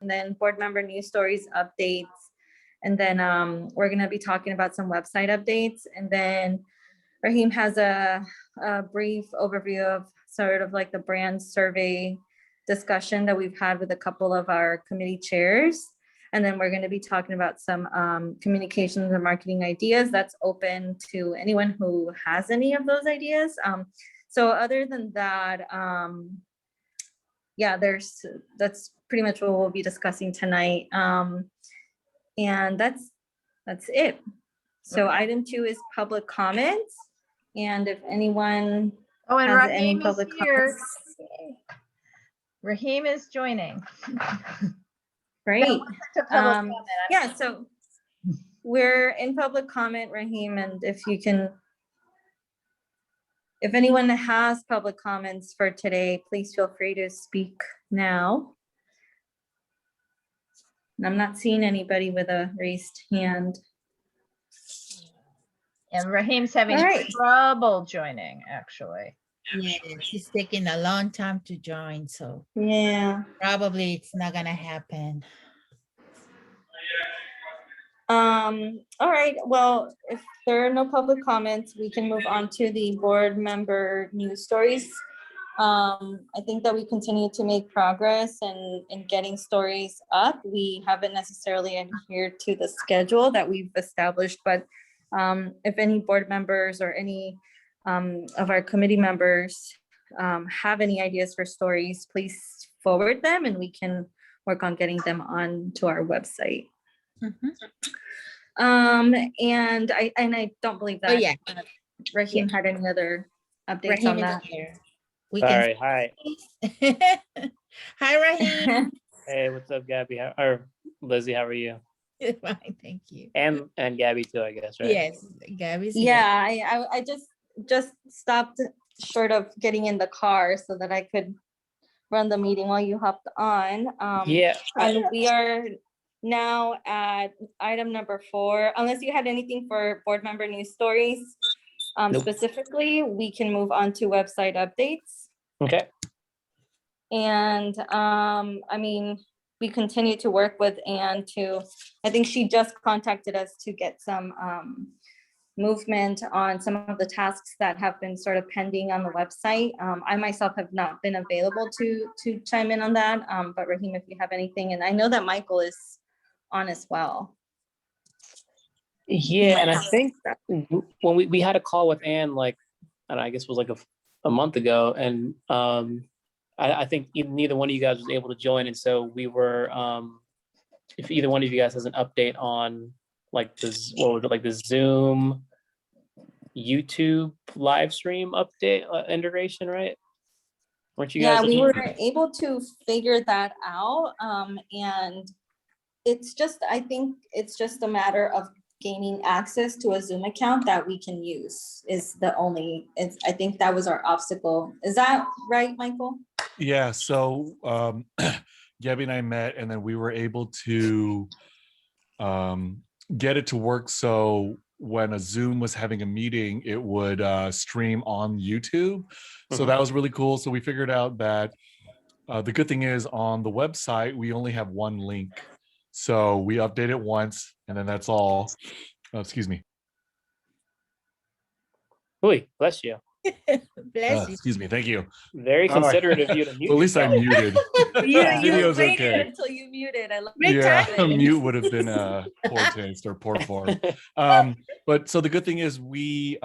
and then board member news stories updates. And then we're going to be talking about some website updates. And then Raheem has a brief overview of sort of like the brand survey discussion that we've had with a couple of our committee chairs. And then we're going to be talking about some communications and marketing ideas that's open to anyone who has any of those ideas. So other than that, yeah, that's pretty much what we'll be discussing tonight. And that's it. So item 2 is public comments. And if anyone and has any Raheem is public here. comments. Raheem is joining. Great. Comment. Yeah, so we're in public comment, Raheem, and if anyone has public comments for today, please feel free to speak now. And I'm not seeing anybody with a raised hand. And Raheem's having trouble joining, actually. Yeah, she's taking a long time to join, so Yeah. probably it's not gonna happen. All right, well, if there are no public comments, we can move on to the board member news stories. I think that we continue to make progress in getting stories up. We haven't necessarily adhered to the schedule that we've established, but if any board members or any of our committee members have any ideas for stories, please forward them and we can work on getting them onto our website. And I don't believe that Raheem had any other updates Raheem on that. Here. Sorry, hi. Hi, Raheem. Hey, what's up, Gabby? Or Lizzie, how are you? Fine, thank you. And Gabby too, I guess, right? Yes, Gabby's here. Yeah, I just stopped short of getting in the car so that I could run the meeting while you hopped on. Yeah. And we are now at item number 4. Unless you had anything for board member news stories, Nope. specifically, we can move on to website updates. Okay. And I mean, we continue to work with Anne I think she just contacted us to get some movement on some of the tasks that have been sort of pending on the website. I myself have not been available to chime in on that, but Raheem, if you have anything, and I know that Michael is on as well. Yeah, and I think when we had a call with Anne, like, and I guess it was like a month ago, and I think neither one of you guys was able to join, and so we were, if either one of you guys has an update on like this, what was it, like the Zoom, YouTube live stream update integration, right? Weren't you guys? Yeah, we were able to figure that out, and it's just, I think it's just a matter of gaining access to a Zoom account that we can use is the only, I think that was our obstacle. Is that right, Michael? Yeah, so Gabby and I met, and then we were able to get it to work so when a Zoom was having a meeting, it would stream on YouTube. So that was really cool. So we figured out that the good thing is on the website, we only have one link. So we update it once, and then that's all. Excuse me. Oy, bless you. Bless you. Excuse me. Thank you. Very considerate of you to mute. Well, at least I'm muted. You Video's waited okay. until you muted. I love Yeah, that. mute would have been a poor taste or poor form. But so the good thing is we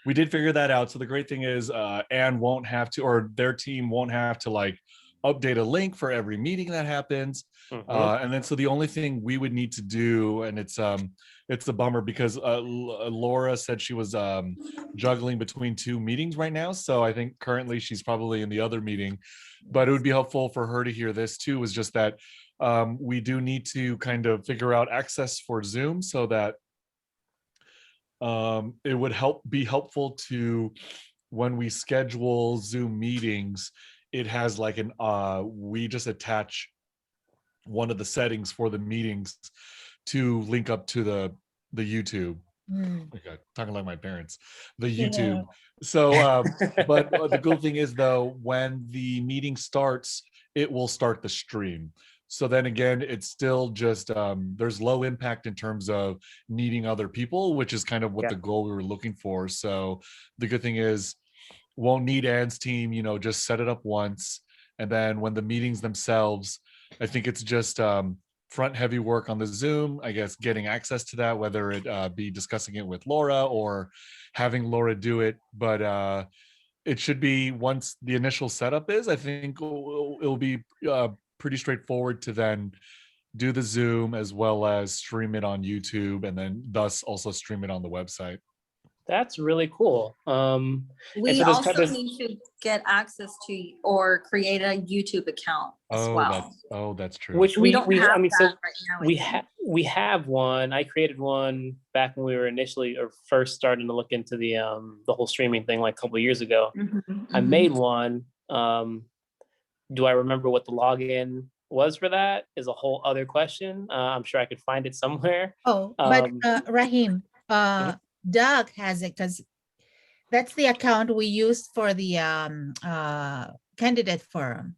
did figure that out. So the great thing is Anne won't have to, or their team won't have to like update a link for every meeting that happens. And then so the only thing we would need to do, and it's a bummer because Laura said she was juggling between 2 meetings right now. So I think currently she's probably in the other meeting, but it would be helpful for her to hear this too, is just that we do need to kind of figure out access for Zoom so that it would be helpful to, when we schedule Zoom meetings, it has like we just attach one of the settings for the meetings to link up to the YouTube. Okay, talking like my parents, the YouTube. Yeah. So, but the cool thing is though, when the meeting starts, it will start the stream. So then again, it's still just there's low impact in terms of needing other people, which is kind of what Yeah. the goal we were looking for. So the good thing is won't need Ann's team, just set it up once. And then when the meetings themselves, I think it's just front heavy work on the Zoom, I guess, getting access to that, whether it be discussing it with Laura or having Laura do it. But it should be, once the initial setup is, I think it'll be pretty straightforward to then do the Zoom as well as stream it on YouTube, and then thus also stream it on the website. That's really cool. And We so also need to get access to or create a YouTube account as well. That's true. which We don't have I mean, that so right now. I think. we have one. I created one back when we were initially or first starting to look into the whole streaming thing like a couple of years ago. Mhm, I mhm. made one. Do I remember what the login was for that is a whole other question. I'm sure I could find it somewhere. Oh, but Rahim, Mhm. Doug has it because that's the account we used for the candidate forum.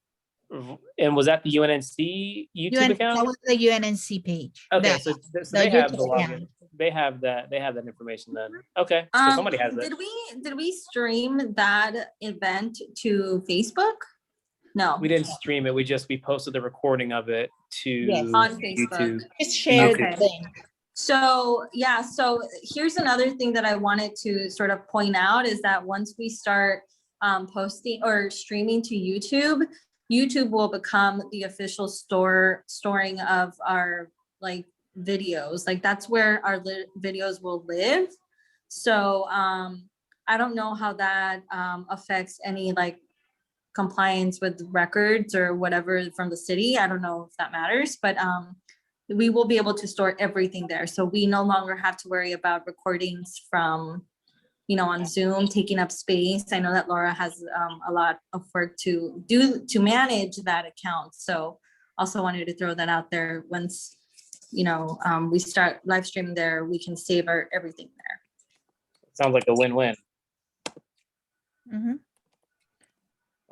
And was that the UNNC YouTube account? That was the UNNC page. Okay, so they have the YouTube login. account. They have that information then. Okay, so somebody has it. Did we stream that event to Facebook? No. We didn't stream it. We posted the recording of it to Yes. On Facebook. YouTube. Just share Okay. the thing. So yeah, so here's another thing that I wanted to sort of point out is that once we start posting or streaming to YouTube, YouTube will become the official storing of our like videos. Like that's where our videos will live. So I don't know how that affects any like compliance with records or whatever from the city. I don't know if that matters, but we will be able to store everything there. So we no longer have to worry about recordings from, on Zoom taking up space. I know that Laura has a lot of work to do to manage that account. So also wanted to throw that out there. Once, we start live streaming there, we can save everything there. Sounds like a win-win. Mhm.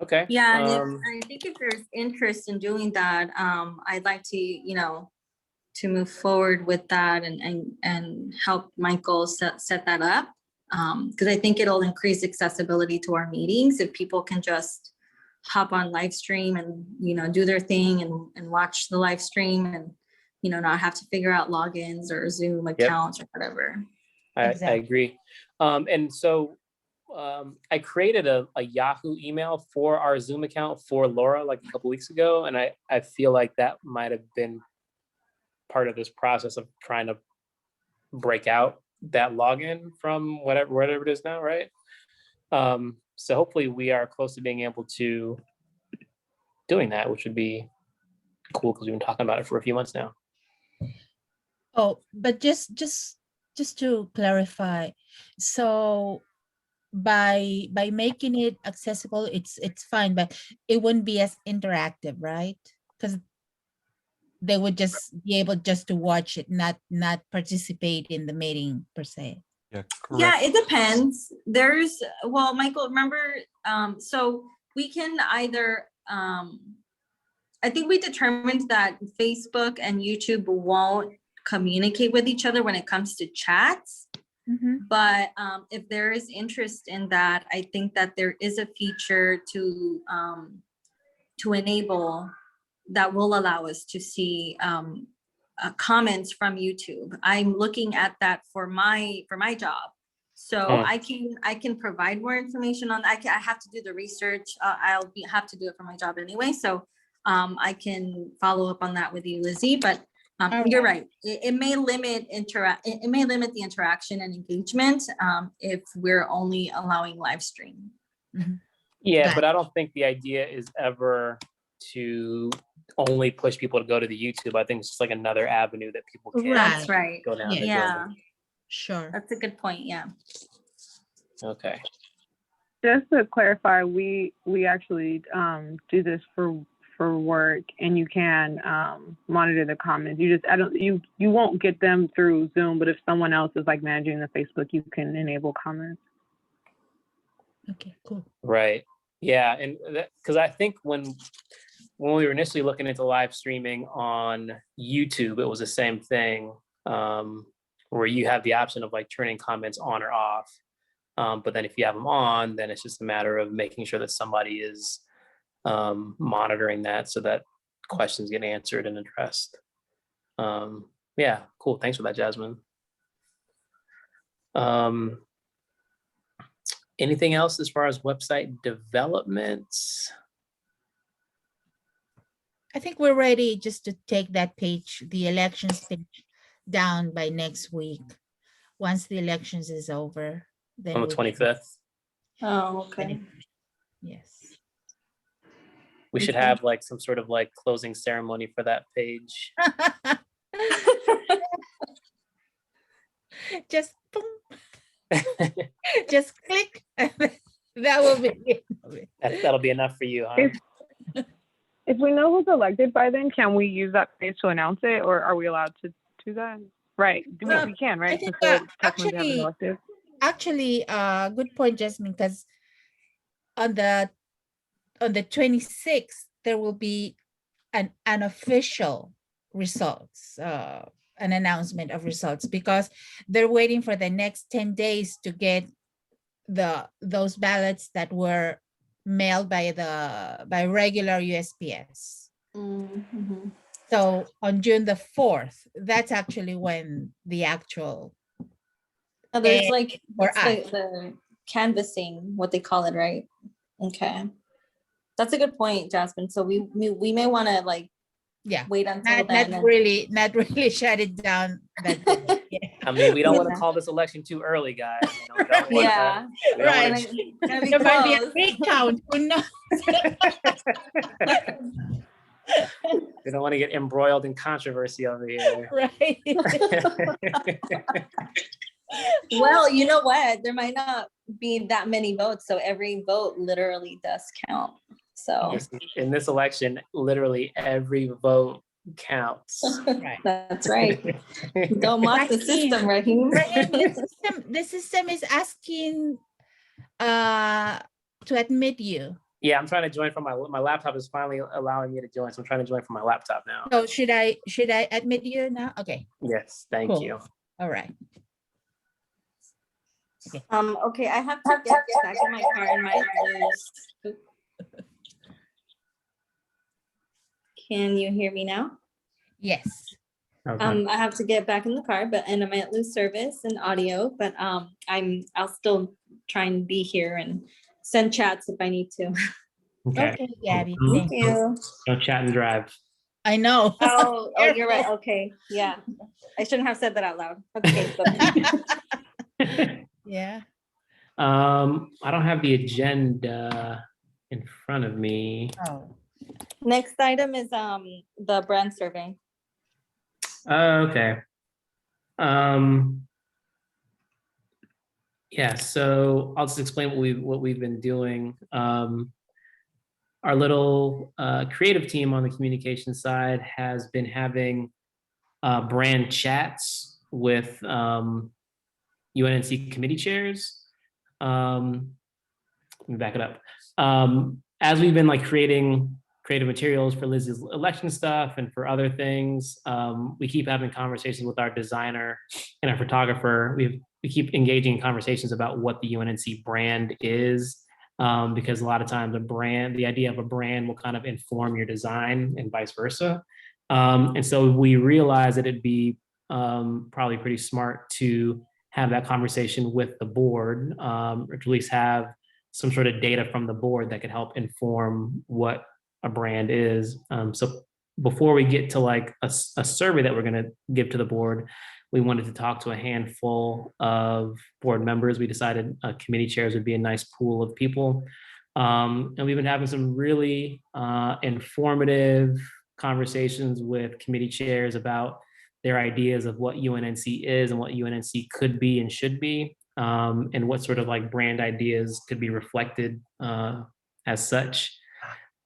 Okay. Yeah, and I think if there's interest in doing that, I'd like to, to move forward with that and help Michael set that up. Because I think it'll increase accessibility to our meetings if people can just hop on live stream and, do their thing and watch the live stream and, not have to figure out logins or Zoom accounts or whatever. I Exactly. agree. And so I created a Yahoo email for our Zoom account for Laura like a couple weeks ago. And I feel like that might have been part of this process of trying to break out that login from whatever it is now, right? So hopefully we are close to being able to doing that, which would be cool because we've been talking about it for a few months now. Oh, but just to clarify, so by making it accessible, it's fine, but it wouldn't be as interactive, right? Because they would just be able just to watch it, not participate in the meeting per se. Yeah, Yeah, it depends. Michael, remember, so we can either, I think we determined that Facebook and YouTube won't communicate with each other when it comes to chats. Mhm. But if there is interest in that, I think that there is a feature to enable that will allow us to see comments from YouTube. I'm looking at that for my job, so I can provide more information on. I have to do the research. Have to do it for my job anyway, so I can follow up on that with you, Lizzie. But you're right. It may limit the interaction and engagement if we're only allowing live stream. Mhm. Yeah, Got but I don't think the idea is ever to only push people to go to the YouTube. I think it's just like another avenue that people can That's right. go down. Yeah. Yeah, Sure. that's a good point. Yeah. Okay. Just to clarify, we actually do this for work, and you can monitor the comments. You won't get them through Zoom, but if someone else is like managing the Facebook, you can enable comments. Okay, cool. Right. Yeah, and because I think when when we were initially looking into live streaming on YouTube, it was the same thing, where you have the option of like turning comments on or off. But then if you have them on, then it's just a matter of making sure that somebody is monitoring that so that questions get answered and addressed. Yeah, cool. Thanks for that, Jasmine. Anything else as far as website developments? I think we're ready just to take that page, the elections page, down by next week. Once the elections is over, then On the we- 25th. Oh, okay. Yes. We should Okay. have like some sort of like closing ceremony for that page. Just boom, just click. That will be it. That'll be enough for you, huh? If we know who's elected by then, can we use that page to announce it, or are we allowed to do that? Right, we can, right? think, Since they technically haven't actually- elected. Actually, good point, Jasmine, because on the 26th, there will be an unofficial results, an announcement of results, because they're waiting for the next 10 days to get those ballots that were mailed by regular USPS. Mhm. So on June the 4th, that's actually when the actual, Oh, there's Eh, like or it's the canvassing, what they call it, right? Okay. That's a good point, Jasmine. So we may want to like yeah, wait until not then. and- not really shut it down. That day. Yeah. I mean, we don't want to Yeah. call this election too early, guys. You know, we don't wanna- Yeah. we don't wanna- Right. It's gonna be There might be a close. recount. Who knows? we don't want to get embroiled in controversy over here. Right. Well, you know what? There might not be that many votes, so every vote literally does count. So In this election, literally every vote counts. Right. that's right. Don't mock the system, Raheem. Right, the system is asking to admit you. Yeah, I'm trying to join from my laptop is finally allowing me to join, so I'm trying to join from my laptop now. So should I admit you now? Okay, Yes, thank Cool. you. all right. Okay, I have to get back in my car and might lose. Can you hear me now? Yes. Okay. I have to get back in the car, and I might lose service and audio, but I'll still try and be here and send chats if I need to. Okay. Okay, Gabby. Mhm. Thank you. you. Go chat and drive. I know. Oh, you're right. Okay, yeah. I shouldn't have said that out loud. Okay. Yeah. I don't have the agenda in front of me. Oh. Next item is the brand survey. Okay. Yeah, so I'll just explain what we've been doing. Our little creative team on the communication side has been having brand chats with UNNC committee chairs. Let me back it up. As we've been like creating creative materials for Lizzie's election stuff and for other things, we keep having conversations with our designer and our photographer. We keep engaging in conversations about what the UNNC brand is, because a lot of times the idea of a brand will kind of inform your design and vice versa. And so we realized that it'd be probably pretty smart to have that conversation with the board, or to at least have some sort of data from the board that could help inform what a brand is. So before we get to like a survey that we're going to give to the board, we wanted to talk to a handful of board members. We decided committee chairs would be a nice pool of people. And we've been having some really informative conversations with committee chairs about their ideas of what UNNC is and what UNNC could be and should be, and what sort of like brand ideas could be reflected as such.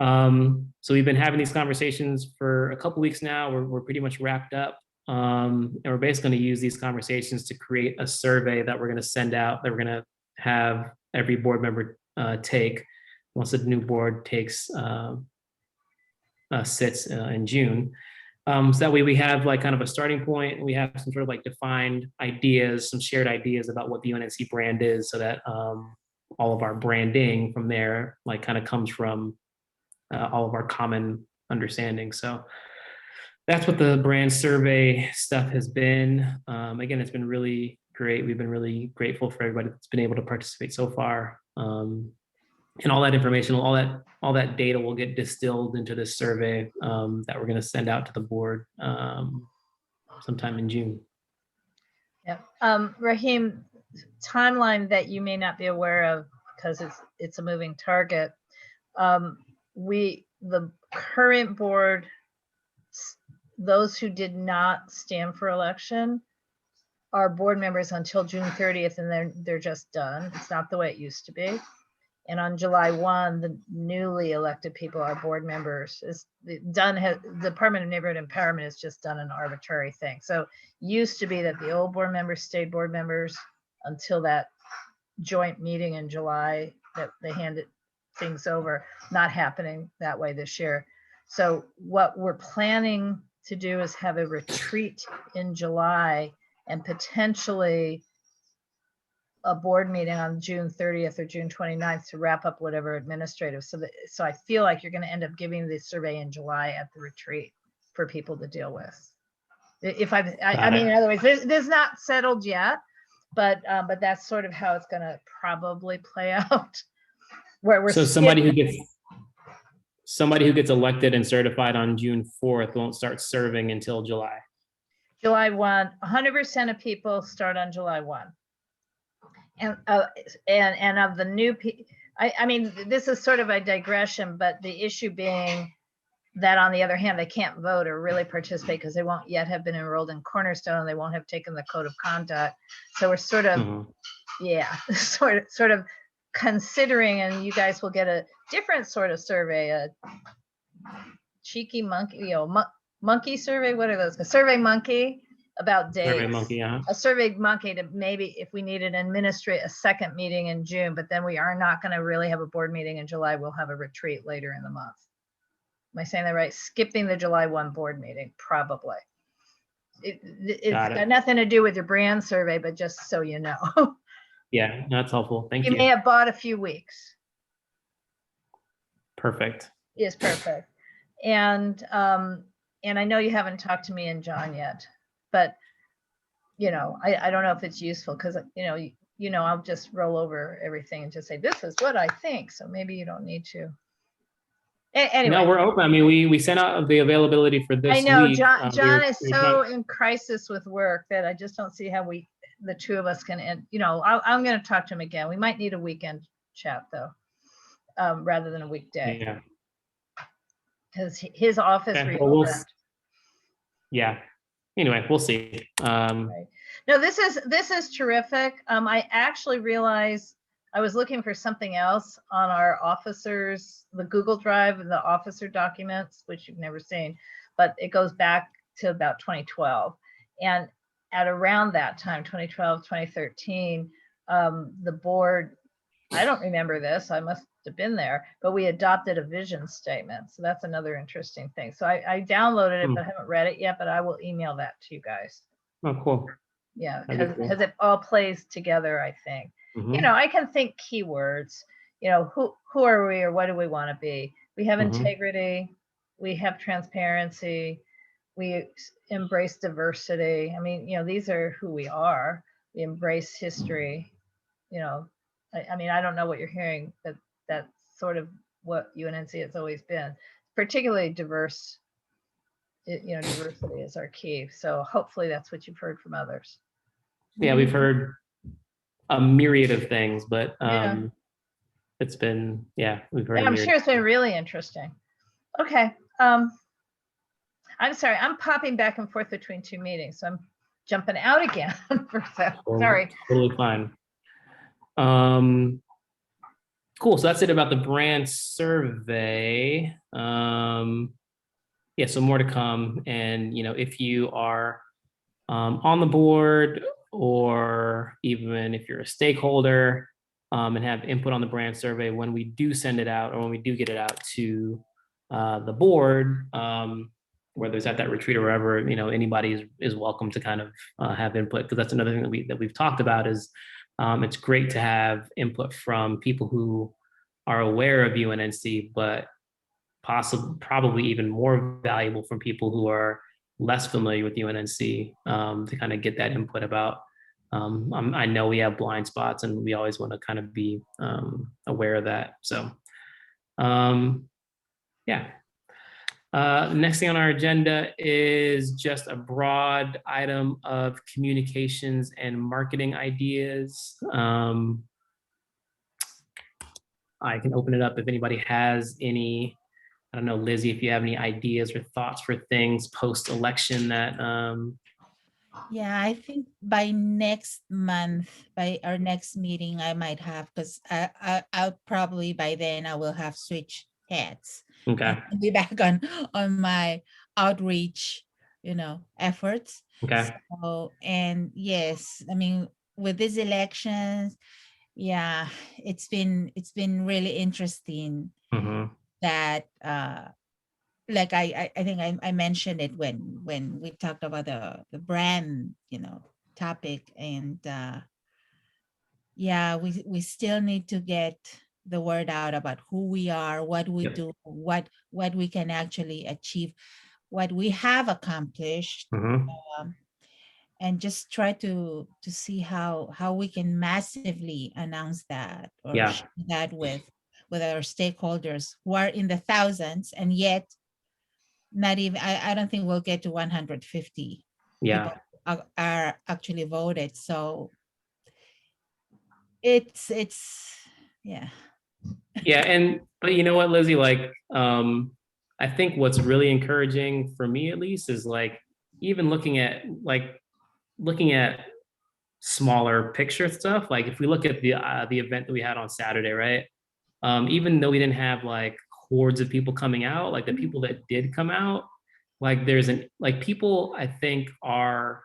So we've been having these conversations for a couple weeks now. We're pretty much wrapped up. And we're basically going to use these conversations to create a survey that we're going to send out, that we're going to have every board member take once the new board takes sits in June. So that way we have like kind of a starting point. We have some sort of like defined ideas, some shared ideas about what the UNNC brand is, so that all of our branding from there like kind of comes from all of our common understanding. So that's what the brand survey stuff has been. Again, it's been really great. We've been really grateful for everybody that's been able to participate so far. And all that information, all that data will get distilled into this survey that we're going to send out to the board sometime in June. Yeah. Raheem, timeline that you may not be aware of because it's a moving target. The current board, those who did not stand for election are board members until June 30th, and they're just done. It's not the way it used to be. And on July 1, the newly elected people are board members. The Department of Neighborhood Empowerment has just done an arbitrary thing. So used to be that the old board members stayed board members until that joint meeting in July that they handed things over. Not happening that way this year. So what we're planning to do is have a retreat in July and potentially a board meeting on June 30th or June 29th to wrap up whatever administrative. So I feel like you're going to end up giving the survey in July at the retreat for people to deal with. I mean, in other words, this is not settled yet, but that's sort of how it's going to probably play out. Where we're somebody who gets elected and certified on June 4th won't start serving until July. July 1, 100% of people start on July 1. And of the new people, I mean, this is sort of a digression, but the issue being that on the other hand, they can't vote or really participate because they won't yet have been enrolled in Cornerstone and they won't have taken the code of conduct. So we're sort of, sort of considering, and you guys will get a different sort of survey, a cheeky monkey, monkey survey. What are those? A survey monkey about dates. Survey monkey, a survey monkey to maybe if we need a second meeting in June, but then we are not going to really have a board meeting in July. We'll have a retreat later in the month. Am I saying that right? Skipping the July 1 board meeting, probably. It's got nothing to do with your brand survey, but just so you know. Yeah, that's helpful. Thank you. You may have bought a few weeks. Perfect. Yes, perfect. And I know you haven't talked to me and John yet, but I don't know if it's useful because I'll just roll over everything and just say this is what I think. So maybe you don't need to. Anyway. No, we're open. I mean, we sent out the availability for this week. I know John is so in crisis with work that I just don't see how the two of us can end. I'm going to talk to him again. We might need a weekend chat though, rather than a weekday. Yeah. Because his office reopened. Yeah. Anyway, we'll see. Right. No, this is terrific. I actually realized I was looking for something else on our officers, the Google Drive and the officer documents, which you've never seen, but it goes back to about 2012. And at around that time, 2012, 2013, the board, I don't remember this, I must have been there, but we adopted a vision statement. So that's another interesting thing. So I downloaded it, but I haven't read it yet, but I will email that to you guys. Oh, cool. Yeah, because it all plays together, I think. Mm-hmm. I can think keywords, who are we or what do we want to be? We have integrity, we have transparency, we embrace diversity. I mean, these are who we are. We embrace history. I mean, I don't know what you're hearing, but that's sort of what UNNC has always been, particularly diverse. Diversity is our key. So hopefully that's what you've heard from others. Yeah, we've heard a myriad of things, but it's been, we've heard. I'm sure it's been really interesting. Okay. I'm sorry, I'm popping back and forth between two meetings, so I'm jumping out again for that. Sorry. Totally fine. Cool. So that's it about the brand survey. So more to come. And if you are on the board, or even if you're a stakeholder and have input on the brand survey, when we do send it out or when we do get it out to the board, whether it's at that retreat or wherever, anybody is welcome to kind of have input, because that's another thing that we've talked about is it's great to have input from people who are aware of UNNC, but probably even more valuable from people who are less familiar with UNNC, to kind of get that input about. I know we have blind spots, and we always want to kind of be aware of that. So, yeah. Next thing on our agenda is just a broad item of communications and marketing ideas. I can open it up if anybody has any. I don't know, Lizzie, if you have any ideas or thoughts for things post-election that. Yeah, I think by next month, by our next meeting, I might have, because I'll probably by then I will have switched hats Okay. and be back on my outreach, efforts. Okay. So, and yes, I mean, with these elections, yeah, it's been really interesting Mhm. that like I think I mentioned it when we talked about the brand, topic, and yeah, we still need to get the word out about who we are, what we Yep. do, what we can actually achieve, what we have accomplished, Mhm. and just try to see how we can massively announce that or Yeah. share that with our stakeholders who are in the thousands, and yet not even, I don't think we'll get to 150 Yeah. people are actually voted. So it's yeah. Yeah, but you know what, Lizzie, like, I think what's really encouraging for me at least is like even looking at smaller picture stuff. Like if we look at the event that we had on Saturday, right? Even though we didn't have like hordes of people coming out, like the people that did come out, like people I think are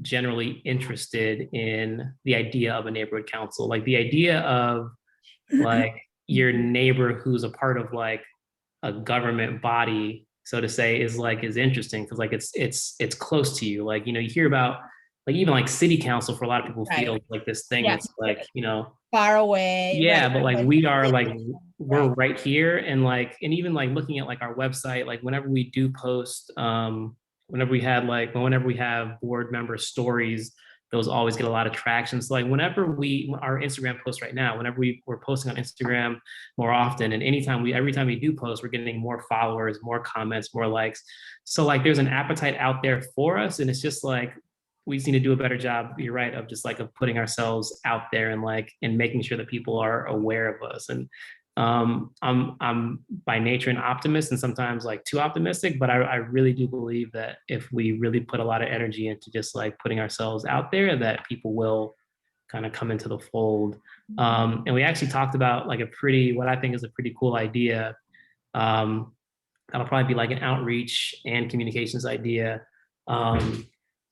generally interested in the idea of a neighborhood council, like the idea of like your neighbor who's a part of like a government body, so to say, is interesting because like it's close to you. Like, you hear about like even like city council for a lot of people Right. feels like this thing Yeah. that's like, Far away. yeah, Right. but like we're Right. right here, and even like looking at like our website, like whenever we do post, whenever we have board member stories, those always get a lot of traction. So like whenever our Instagram posts right now, whenever we're posting on Instagram more often, and every time we do post, we're getting more followers, more comments, more likes. So like there's an appetite out there for us, and it's just like we just need to do a better job, you're right, of just like of putting ourselves out there and making sure that people are aware of us. And I'm by nature an optimist and sometimes like too optimistic, but I really do believe that if we really put a lot of energy into just like putting ourselves out there, that people will kind of come into the fold. And we actually talked about like what I think is a pretty cool idea. That'll probably be like an outreach and communications idea.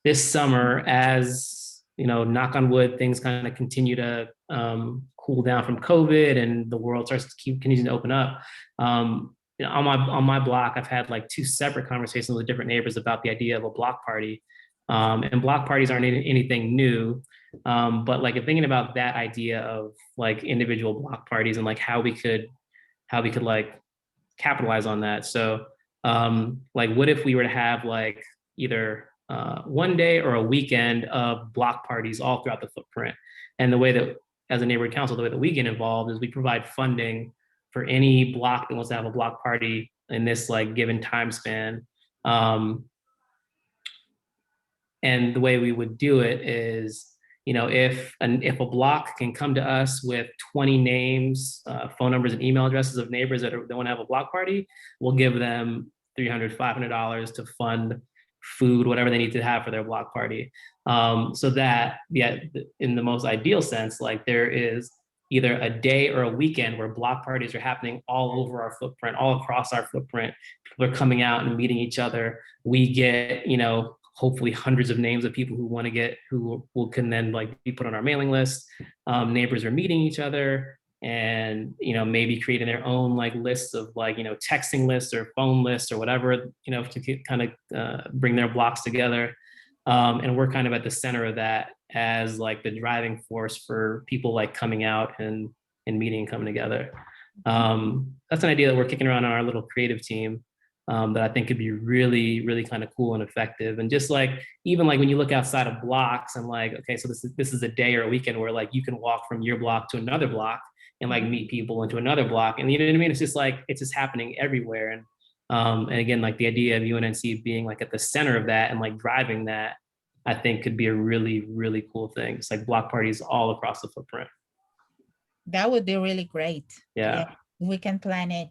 This summer, as knock on wood, things kind of continue to cool down from COVID and the world starts to continue to open up. On my block, I've had like 2 separate conversations with different neighbors about the idea of a block party. And block parties aren't anything new, but like thinking about that idea of like individual block parties and like how we could like capitalize on that. So like what if we were to have like either one day or a weekend of block parties all throughout the footprint. And the way that as a neighborhood council, the way that we get involved is we provide funding for any block that wants to have a block party in this like given time span. And the way we would do it is, if a block can come to us with 20 names, phone numbers, and email addresses of neighbors that want to have a block party, we'll give them $300, $500 to fund food, whatever they need to have for their block party. So that, yeah, in the most ideal sense, like there is either a day or a weekend where block parties are happening all over our footprint, all across our footprint. People are coming out and meeting each other. We get, hopefully hundreds of names of people who can then like be put on our mailing list. Neighbors are meeting each other. and, maybe creating their own like lists of like, texting lists or phone lists or whatever, to kind of bring their blocks together. And we're kind of at the center of that as like the driving force for people like coming out and meeting and coming together. That's an idea that we're kicking around on our little creative team, that I think could be really, really kind of cool and effective. And just like, even like when you look outside of blocks and like, okay, so this is a day or a weekend where like you can walk from your block to another block and like meet people into another block. And you know what I mean? It's just like, it's just happening everywhere. And again, like the idea of UNNC being like at the center of that and like driving that, I think could be a really, really cool thing. It's like block parties all across the footprint. That would be really great. Yeah. We can plan it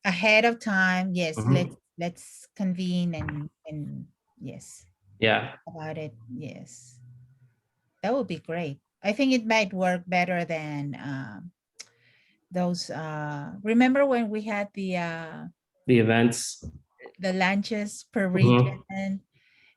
ahead of time. Yes, Mhm. let's convene and yes, Yeah. about it. Yes, that would be great. I think it might work better than those. Remember when we had The events. the lunches per Mhm. region?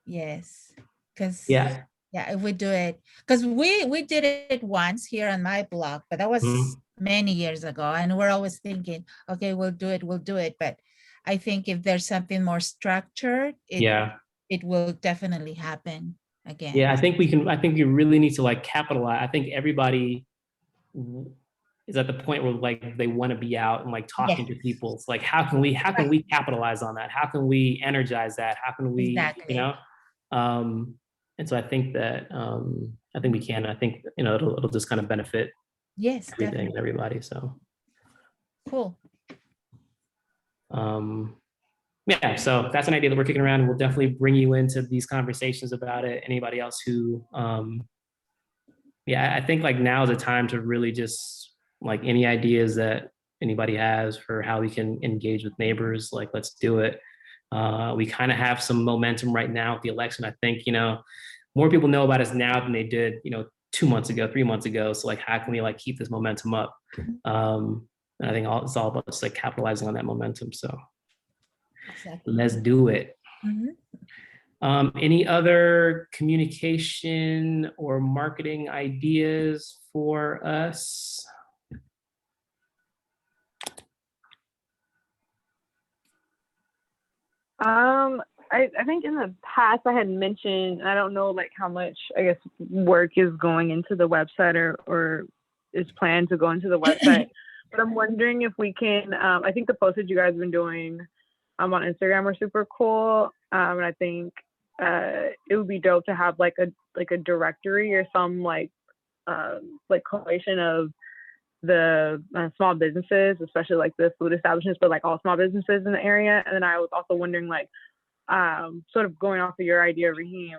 Yes, because Yeah. yeah, if we do it, because we did it once here on my block, but that was Mhm. many years ago, and we're always thinking, okay, we'll do it. But I think if there's something more structured, Yeah. it will definitely happen again. Yeah. I think you really need to like capitalize. I think everybody is at the point where like they want to be out and like talking to people. It's like, how can we capitalize on that? How can we energize that? How can we, Exactly. Um, and so I think that I think we can. I think it'll just kind of benefit Yes, everything definitely. and everybody. So Cool. yeah, so that's an idea that we're kicking around. We'll definitely bring you into these conversations about it. Anybody else who yeah, I think like now is the time to really just like any ideas that anybody has for how we can engage with neighbors, like let's do it. We kind of have some momentum right now with the election. I think, more people know about us now than they did, 2 months ago, 3 months ago. So like, how can we like keep this momentum up? And I think it's all about just like capitalizing on that momentum. So Exactly. let's do it. Mhm. Any other communication or marketing ideas for us? I think in the past I had mentioned, I don't know like how much I guess work is going into the website or is planned to go into the website, but I'm wondering if we can. I think the posts that you guys have been doing on Instagram are super cool, and I think it would be dope to have like a directory or some like collation of the small businesses, especially like the food establishments, but like all small businesses in the area. And then I was also wondering like, sort of going off of your idea, Raheem,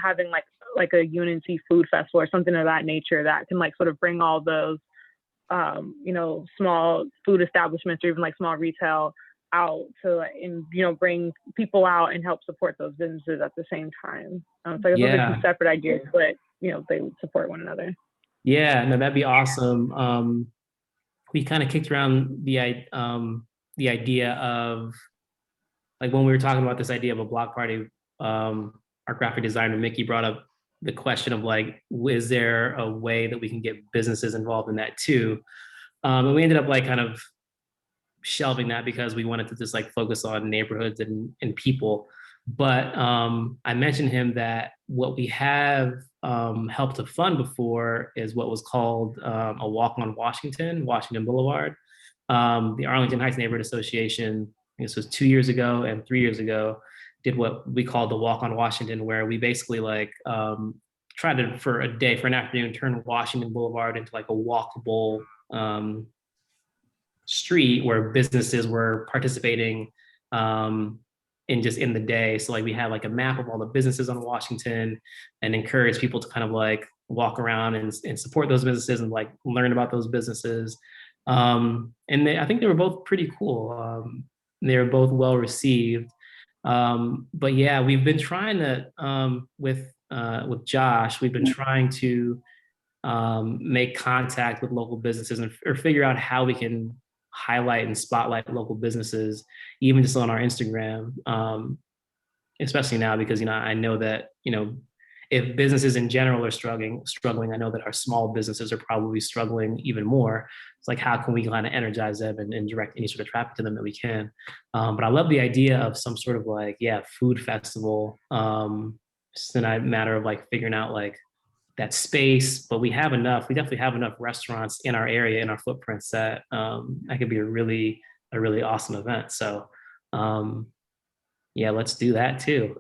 having like a UNNC food festival or something of that nature that can like sort of bring all those, small food establishments or even like small retail out to and bring people out and help support those businesses at the same time. So I guess those are two separate ideas, but they support one another. Yeah, no, that'd be awesome. We kind of kicked around the idea of like when we were talking about this idea of a block party, our graphic designer Mickey brought up the question of like, is there a way that we can get businesses involved in that too? And we ended up like kind of shelving that because we wanted to just like focus on neighborhoods and people. But I mentioned him that what we have helped to fund before is what was called a walk on Washington Boulevard. The Arlington Heights Neighborhood Association, I guess it was 2 years ago and 3 years ago, did what we called the walk on Washington, where we basically like tried to, for a day, for an afternoon, turn Washington Boulevard into like a walkable street where businesses were participating in the day. So like we had like a map of all the businesses on Washington and encourage people to kind of like walk around and support those businesses and like learn about those businesses. And I think they were both pretty cool. They were both well received. But yeah, we've been trying to with Josh, we've been trying to make contact with local businesses or figure out how we can highlight and spotlight local businesses, even just on our Instagram, especially now because I know that if businesses in general are struggling, I know that our small businesses are probably struggling even more. It's like, how can we kind of energize them and direct any sort of traffic to them that we can? But I love the idea of some sort of like, yeah, food festival. Just a matter of like figuring out like that space, but we definitely have enough restaurants in our area, in our footprints that that could be a really awesome event. So yeah, let's do that too.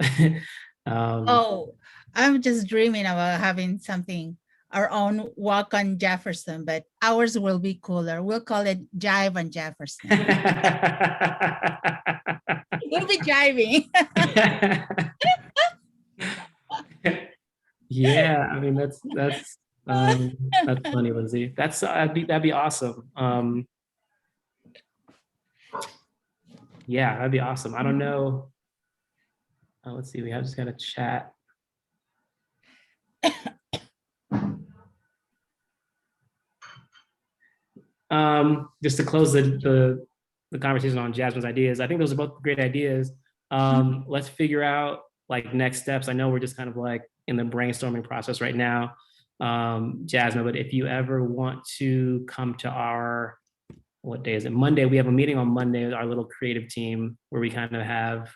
Oh, I'm just dreaming about having something, our own walk on Jefferson, but ours will be cooler. We'll call it Jive on Jefferson. We'll be jiving. Yeah, I mean that's funny, Lindsay. That'd be awesome. Yeah, that'd be awesome. I don't know. Let's see, we have just got a chat. Just to close the conversation on Jasmine's ideas, I think those are both great ideas. Let's figure out like next steps. I know we're just kind of like in the brainstorming process right now, Jasmine, but if you ever want to come to our, what day is it? Monday. We have a meeting on Monday with our little creative team where we kind of have,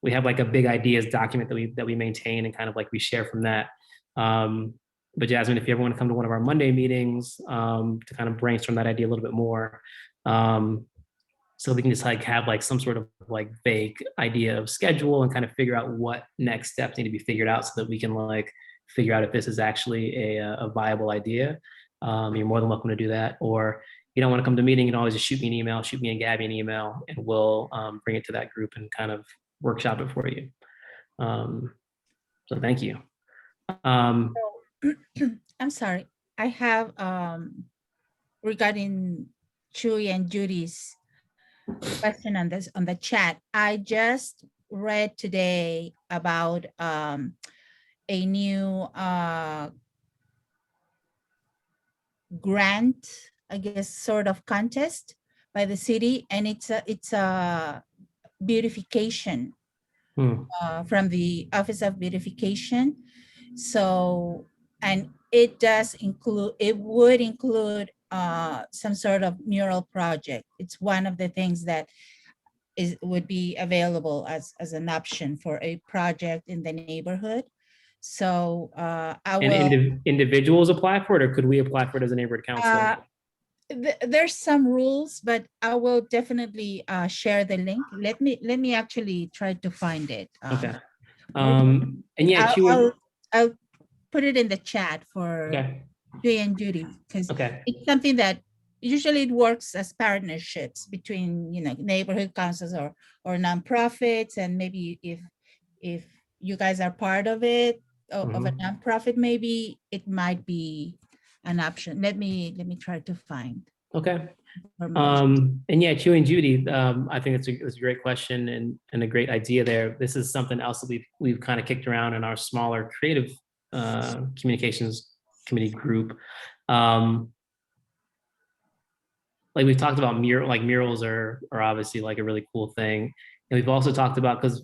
we have like a big ideas document that we maintain and kind of like we share from that. But Jasmine, if you ever want to come to one of our Monday meetings to kind of brainstorm that idea a little bit more, so we can just like have like some sort of like vague idea of schedule and kind of figure out what next steps need to be figured out so that we can like figure out if this is actually a viable idea. You're more than welcome to do that. Or you don't want to come to a meeting, you can always just shoot me an email, shoot me and Gabby an email, and we'll bring it to that group and kind of workshop it for you. So thank you. I'm sorry. I have regarding Chewy and Judy's question on the chat. I just read today about a new grant, I guess, sort of contest by the city, and it's a beautification from the Office of Beautification. So, and it would include some sort of mural project. It's one of the things that would be available as an option for a project in the neighborhood. So I will. And individuals apply for it, or could we apply for it as a neighborhood council? There's some rules, but I will definitely share the link. Let me actually try to find it. Okay. And yeah, I'll put it in the chat for Jay and Judy, because it's something that usually it works as partnerships between, you know, neighborhood councils or nonprofits, and maybe if you guys are part of it, of a nonprofit, maybe it might be an option. Let me try to find. Okay. And yeah, Chewy and Judy, I think it's a great question and a great idea there. This is something else that we've kind of kicked around in our smaller creative communications committee group. Like we've talked about murals are obviously like a really cool thing. And we've also talked about, because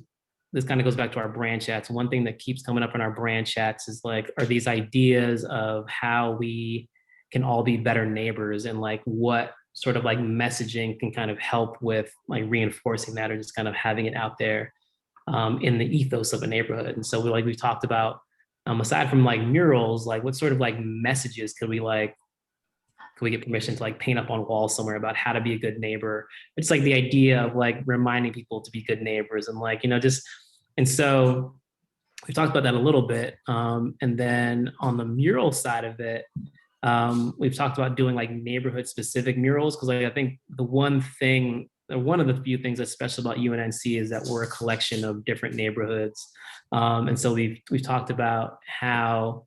this kind of goes back to our brand chats. One thing that keeps coming up in our brand chats is like, are these ideas of how we can all be better neighbors, and like what sort of like messaging can kind of help with like reinforcing that, or just kind of having it out there in the ethos of a neighborhood. And so we've talked about, aside from like murals, like what sort of like messages could we get permission to like paint up on walls somewhere about how to be a good neighbor? It's like the idea of like reminding people to be good neighbors, and like, you know, just, and so we've talked about that a little bit. And then on the mural side of it, we've talked about doing like neighborhood specific murals, because like I think one of the few things that's special about UNNC is that we're a collection of different neighborhoods. And so we've talked about how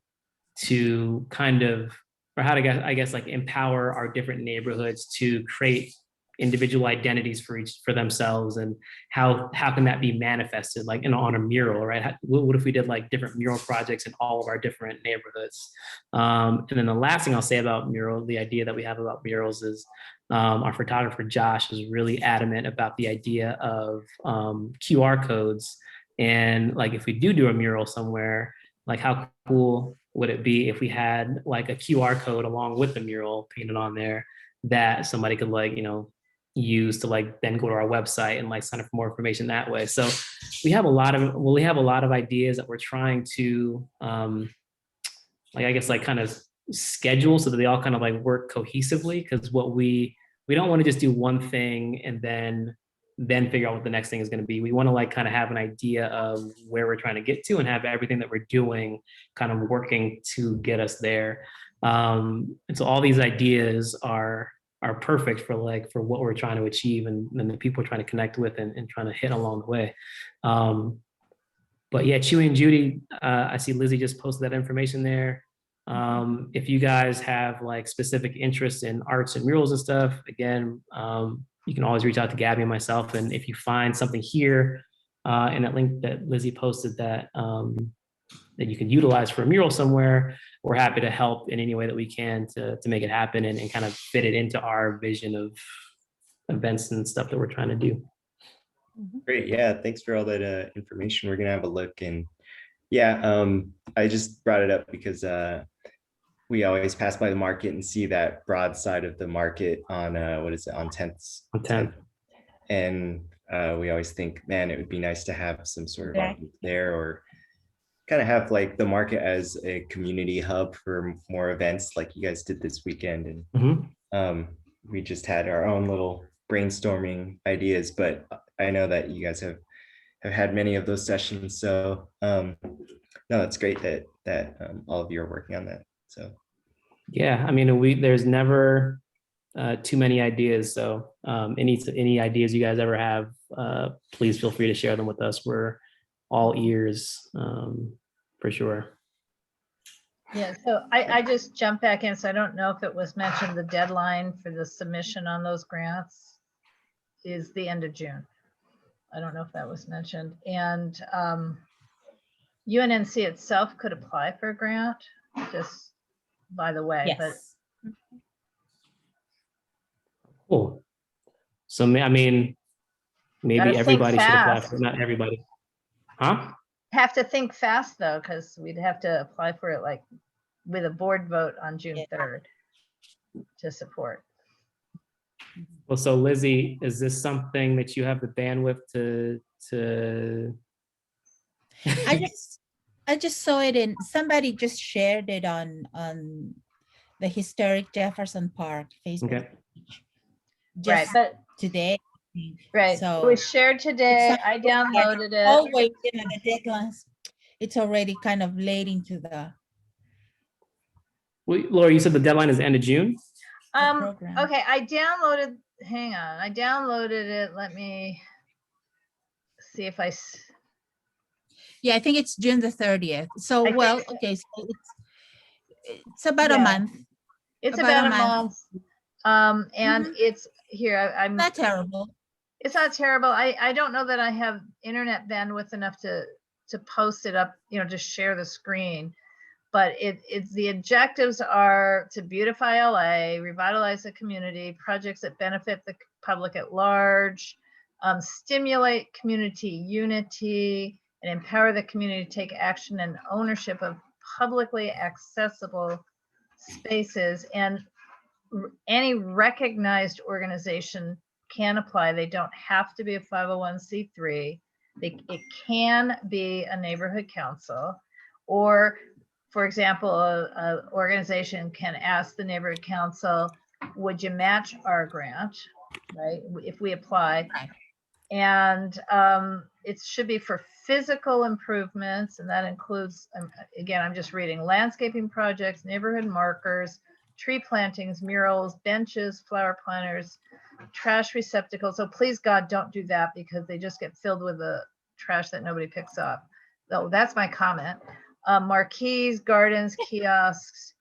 to kind of, or how to I guess like empower our different neighborhoods to create individual identities for themselves, and how can that be manifested like on a mural, right? What if we did like different mural projects in all of our different neighborhoods? And then the last thing I'll say about the idea that we have about murals is our photographer Josh is really adamant about the idea of QR codes And like, if we do a mural somewhere, like how cool would it be if we had like a QR code along with the mural painted on there that somebody could like, use to like then go to our website and like sign up for more information that way. So we have a lot of ideas that we're trying to like, I guess, like kind of schedule so that they all kind of like work cohesively. Because what we don't want to just do one thing and then figure out what the next thing is going to be. We want to like kind of have an idea of where we're trying to get to and have everything that we're doing kind of working to get us there. And so all these ideas are perfect for what we're trying to achieve and the people we're trying to connect with and trying to hit along the way. But yeah, Chewy and Judy, I see Lizzie just posted that information there. If you guys have like specific interests in arts and murals and stuff, again, you can always reach out to Gabby and myself. And if you find something here in that link that Lizzie posted that that you can utilize for a mural somewhere, we're happy to help in any way that we can to make it happen and kind of fit it into our vision of events and stuff that we're trying to do. Great. Yeah. Thanks for all that information. We're going to have a look. And yeah, I just brought it up because we always pass by the market and see that broad side of the market on what is it, on 10th. On 10th. And we always think, man, it would be nice to have some sort of art there, or kind of have like the market as a community hub for more events like you guys did this weekend. And we just had our own little brainstorming ideas, but I know that you guys have had many of those sessions. So no, it's great that all of you are working on that. So yeah, I mean, there's never too many ideas. So any ideas you guys ever have, please feel free to share them with us. We're all ears for sure. Yeah, so I just jumped back in, so I don't know if it was mentioned, the deadline for the submission on those grants is the end of June. I don't know if that was mentioned. And UNNC itself could apply for a grant, just by the way. Yes. Cool. So I mean, maybe Gotta think everybody should apply fast. for it, not everybody. Huh? Have to think fast though, because we'd have to apply for it like with a board vote on June 3rd to support. Well, so Lizzie, is this something that you have the bandwidth to I just saw it in, somebody just shared it on the Historic Jefferson Park Facebook Okay. page. Right, Just but today. right, So it was shared today. it's I downloaded it. always, you know, the deadlines, it's already kind of late into the Laura, you said the deadline is the end of June? program. Okay, I downloaded, hang on, I downloaded it. Let me see if Yeah, I think it's June the 30th. So, I think well, so. okay, so it's about a Yeah. month. it's About about a a month. month. And it's here, I'm Not terrible. it's not terrible. I don't know that I have internet bandwidth enough to post it up, you know, just share the screen. But it's the objectives are to beautify LA, revitalize the community, projects that benefit the public at large, stimulate community unity, and empower the community to take action and ownership of publicly accessible spaces. And any recognized organization can apply. They don't have to be a 501c3. It can be a neighborhood council, or for example, a organization can ask the neighborhood council, would you match our grant, right? If we apply. Right. And it should be for physical improvements, and that includes, again, I'm just reading, landscaping projects, neighborhood markers, tree plantings, murals, benches, flower planters, trash receptacles. So please God, don't do that, because they just get filled with the trash that nobody picks up. So that's my comment. Marquees, gardens, kiosks,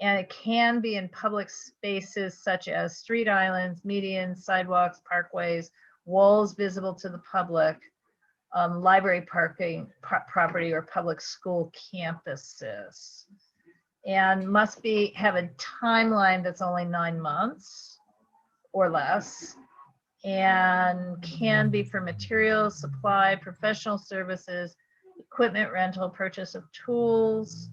and it can be in public spaces such as street islands, medians, sidewalks, parkways, walls visible to the public, library parking property, or public school campuses. And must have a timeline that's only 9 months or less. and can be for materials, supply, professional services, equipment rental, purchase of tools.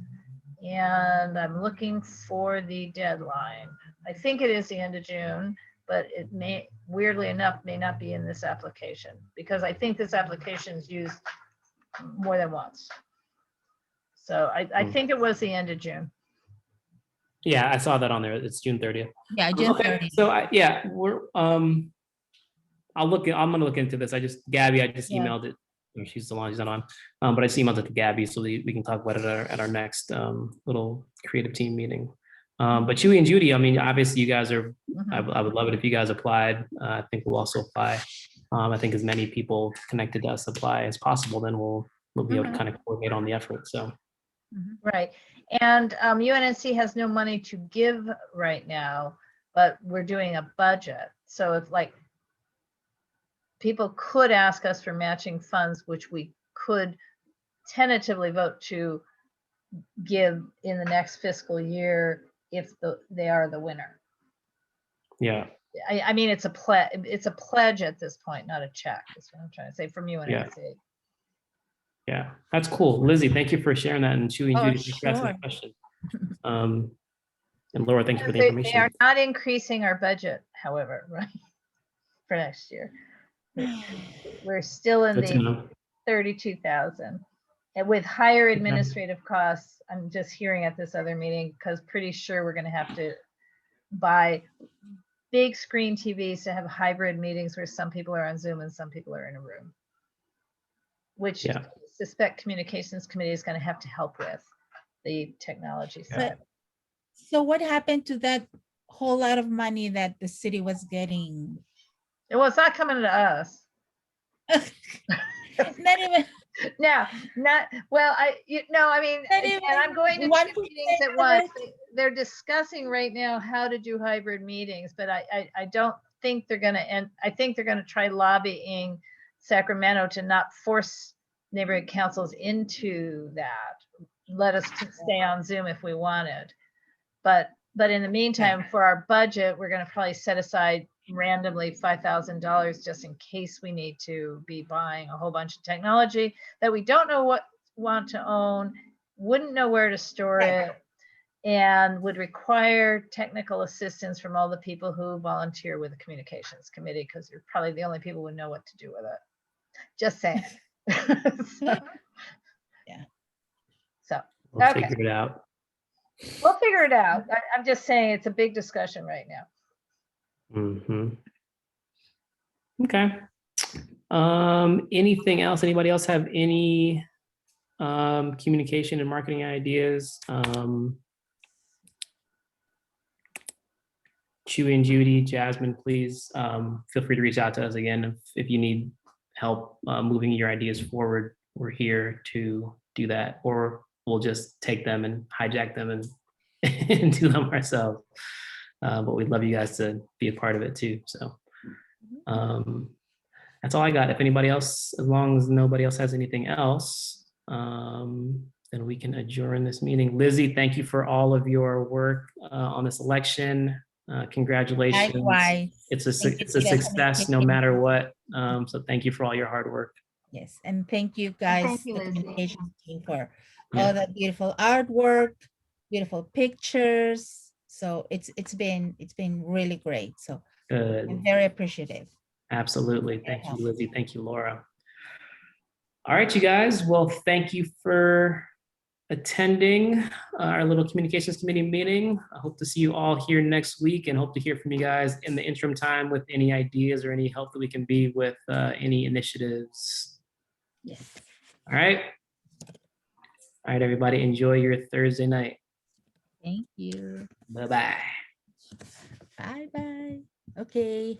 And I'm looking for the deadline. I think it is the end of June, but it may, weirdly enough, may not be in this application because I think this application is used more than once. So I think it was the end of June. Yeah, I saw that on there. It's June 30th. Yeah, June Okay, 30th. so yeah, I'm gonna look into this. I just Yeah. emailed it. She's the one, she's not on. But I just emailed it to Gabby so we can talk about it at our next little creative team meeting. But Chewy and Judy, I mean, obviously you guys are, I would love it if you guys applied. I think we'll also apply. I think as many people connected to us apply as possible, then we'll be able to kind of coordinate on the effort. So. Right. And UNNC has no money to give right now, but we're doing a budget. So if like people could ask us for matching funds, which we could tentatively vote to give in the next fiscal year if they are the winner. Yeah. I mean, it's a pledge at this point, not a check. That's what I'm trying to say from UNNC. Yeah, that's cool. Lizzie, thank you for sharing that. And Chewy and Oh, Judy, thanks for asking sure. the question. And Laura, thank you for the They information. are not increasing our budget, however, right, for next year. We're still in Good to the know. 32,000. And with higher administrative costs, I'm just hearing at this other meeting, because pretty sure we're gonna have to buy big screen TVs to have hybrid meetings where some people are on Zoom and some people are in a room. Which I suspect communications committee is gonna have to help with the technology side. So what happened to that whole lot of money that the city was getting? Well, it's not coming to us. Not even. No, not, well, I mean, Not and even I'm going to 1% two meetings at of once. it? They're discussing right now how to do hybrid meetings, but I don't think they're gonna end. I think they're gonna try lobbying Sacramento to not force neighborhood councils into that. Let us stay on Zoom if we wanted. But in the meantime, for our budget, we're gonna probably set aside randomly $5,000 just in case we need to be buying a whole bunch of technology that we don't know what want to own, wouldn't know where to store it, and would require technical assistance from all the people who volunteer with the communications committee, because you're probably the only people who know what to do with it. Just saying. So We'll okay. figure it out. We'll figure it out. I'm just saying it's a big discussion right now. Okay. Anything else? Anybody else have any communication and marketing ideas? Chewy and Judy, Jasmine, please feel free to reach out to us again if you need help moving your ideas forward. We're here to do that, or we'll just take them and hijack them and, and do them ourselves. But we'd love you guys to be a part of it too. So that's all I got. If anybody else, as long as nobody else has anything else, then we can adjourn this meeting. Lizzie, thank you for all of your work on this election. Congratulations. Likewise. It's a Thank you it's to a the success no communication matter what. So thank you for all your hard work. Yes, and thank you guys, Thank you, the Lizzie. communications team, for Yeah. all that beautiful artwork, beautiful pictures. So it's been really great. So I'm Good. very appreciative. Absolutely. Thank you, Lizzie. Thank you, Laura. All right, you guys. Well, thank you for attending our little communications committee meeting. I hope to see you all here next week and hope to hear from you guys in the interim time with any ideas or any help that we can be with any initiatives. Yes. All right. All right, everybody. Enjoy your Thursday night. Thank you. Bye-bye. Bye bye. Okay.